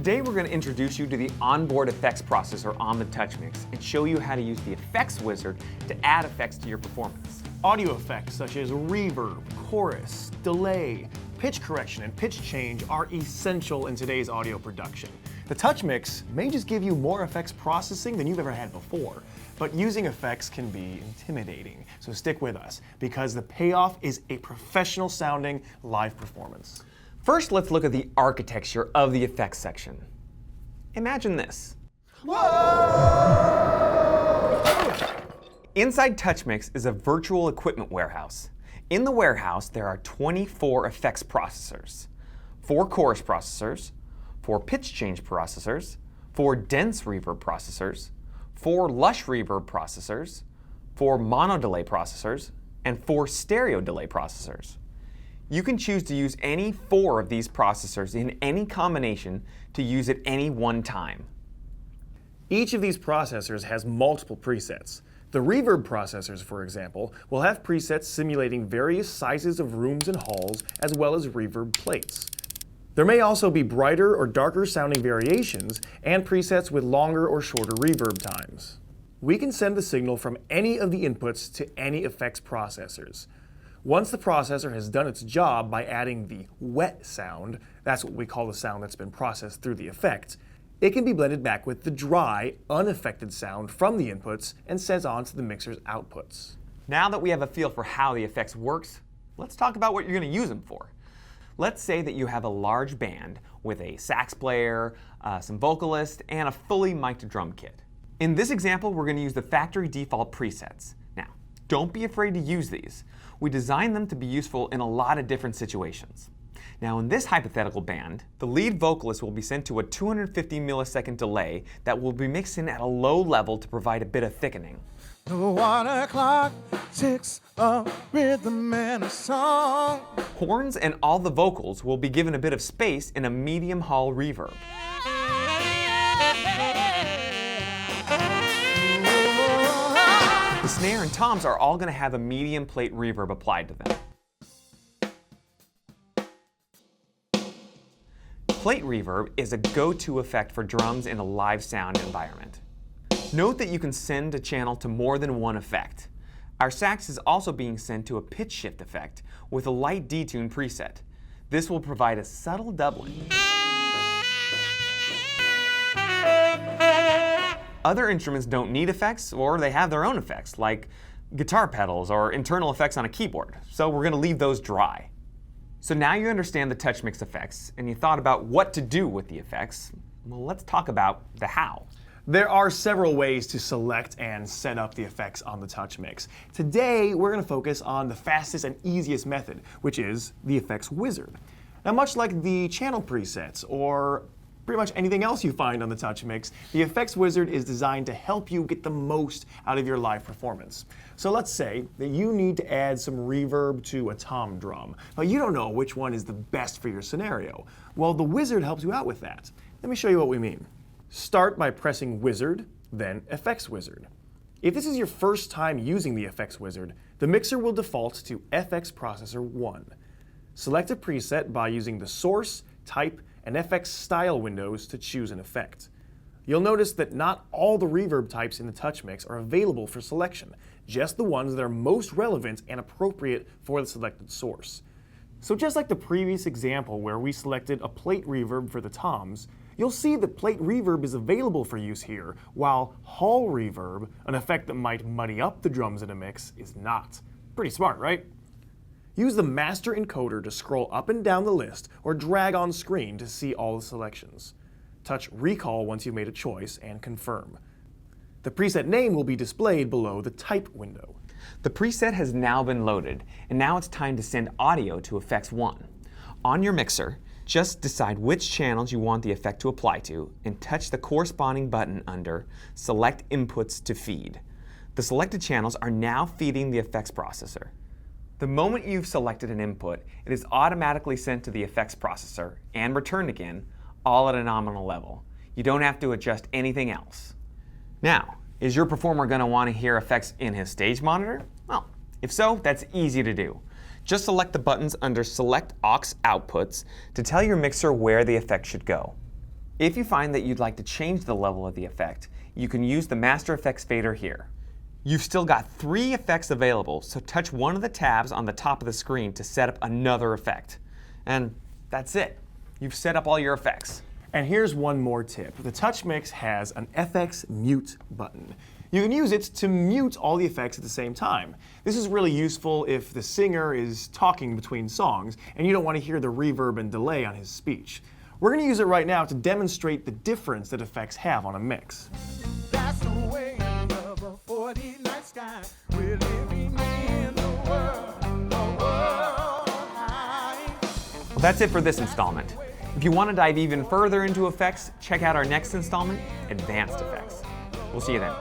Today we're going to introduce you to the onboard effects processor on the TouchMix and show you how to use the effects wizard to add effects to your performance. Audio effects such as reverb, chorus, delay, pitch correction, and pitch change are essential in today's audio production. The TouchMix may just give you more effects processing than you've ever had before, but using effects can be intimidating. So stick with us, because the payoff is a professional sounding live performance. First, let's look at the architecture of the effects section. Imagine this. Whoa! Inside TouchMix is a virtual equipment warehouse. In the warehouse, there are 24 effects processors, 4 chorus processors, 4 pitch change processors, 4 dense reverb processors, 4 lush reverb processors, 4 mono delay processors, and 4 stereo delay processors. You can choose to use any 4 of these processors in any combination to use at any one time. Each of these processors has multiple presets. The reverb processors, for example, will have presets simulating various sizes of rooms and halls, as well as reverb plates. There may also be brighter or darker sounding variations and presets with longer or shorter reverb times. We can send the signal from any of the inputs to any effects processors. Once the processor has done its job by adding the wet sound, that's what we call the sound that's been processed through the effect, it can be blended back with the dry, unaffected sound from the inputs and sent on to the mixer's outputs. Now that we have a feel for how the effects works, let's talk about what you're going to use them for. Let's say that you have a large band with a sax player, some vocalists, and a fully mic'd drum kit. In this example, we're going to use the factory default presets. Now, don't be afraid to use these. We designed them to be useful in a lot of different situations. Now, in this hypothetical band, the lead vocalist will be sent to a 250 millisecond delay that will be mixed in at a low level to provide a bit of thickening. The 1 o'clock ticks a rhythm and a song. Horns and all the vocals will be given a bit of space in a medium hall reverb. The snare and toms are all going to have a medium plate reverb applied to them. Plate reverb is a go-to effect for drums in a live sound environment. Note that you can send a channel to more than one effect. Our sax is also being sent to a pitch shift effect with a light detune preset. This will provide a subtle doubling. Other instruments don't need effects, or they have their own effects, like guitar pedals or internal effects on a keyboard, so we're going to leave those dry. So now you understand the TouchMix effects, and you thought about what to do with the effects. Well, let's talk about the how. There are several ways to select and set up the effects on the TouchMix. Today, we're going to focus on the fastest and easiest method, which is the effects wizard. Now, much like the channel presets or pretty much anything else you find on the TouchMix, the effects wizard is designed to help you get the most out of your live performance. So let's say that you need to add some reverb to a tom drum, but you don't know which one is the best for your scenario. Well, the wizard helps you out with that. Let me show you what we mean. Start by pressing Wizard, then Effects Wizard. If this is your first time using the Effects Wizard, the mixer will default to FX Processor 1. Select a preset by using the Source, Type, and FX Style windows to choose an effect. You'll notice that not all the reverb types in the TouchMix are available for selection, just the ones that are most relevant and appropriate for the selected source. So just like the previous example where we selected a plate reverb for the toms, you'll see that plate reverb is available for use here, while hall reverb, an effect that might muddy up the drums in a mix, is not. Pretty smart, right? Use the master encoder to scroll up and down the list or drag on screen to see all the selections. Touch Recall once you've made a choice and confirm. The preset name will be displayed below the Type window. The preset has now been loaded, and now it's time to send audio to Effects 1. On your mixer, just decide which channels you want the effect to apply to and touch the corresponding button under Select Inputs to Feed. The selected channels are now feeding the effects processor. The moment you've selected an input, it is automatically sent to the effects processor and returned again, all at a nominal level. You don't have to adjust anything else. Now, is your performer going to want to hear effects in his stage monitor? Well, if so, that's easy to do. Just select the buttons under Select Aux Outputs to tell your mixer where the effect should go. If you find that you'd like to change the level of the effect, you can use the Master Effects fader here. You've still got 3 effects available, so touch one of the tabs on the top of the screen to set up another effect. And that's it. You've set up all your effects. And here's one more tip. The TouchMix has an FX mute button. You can use it to mute all the effects at the same time. This is really useful if the singer is talking between songs and you don't want to hear the reverb and delay on his speech. We're going to use it right now to demonstrate the difference that effects have on a mix. That's the way of a 40-night sky. We're living in the world high. Well, that's it for this installment. If you want to dive even further into effects, check out our next installment, Advanced Effects. We'll see you then.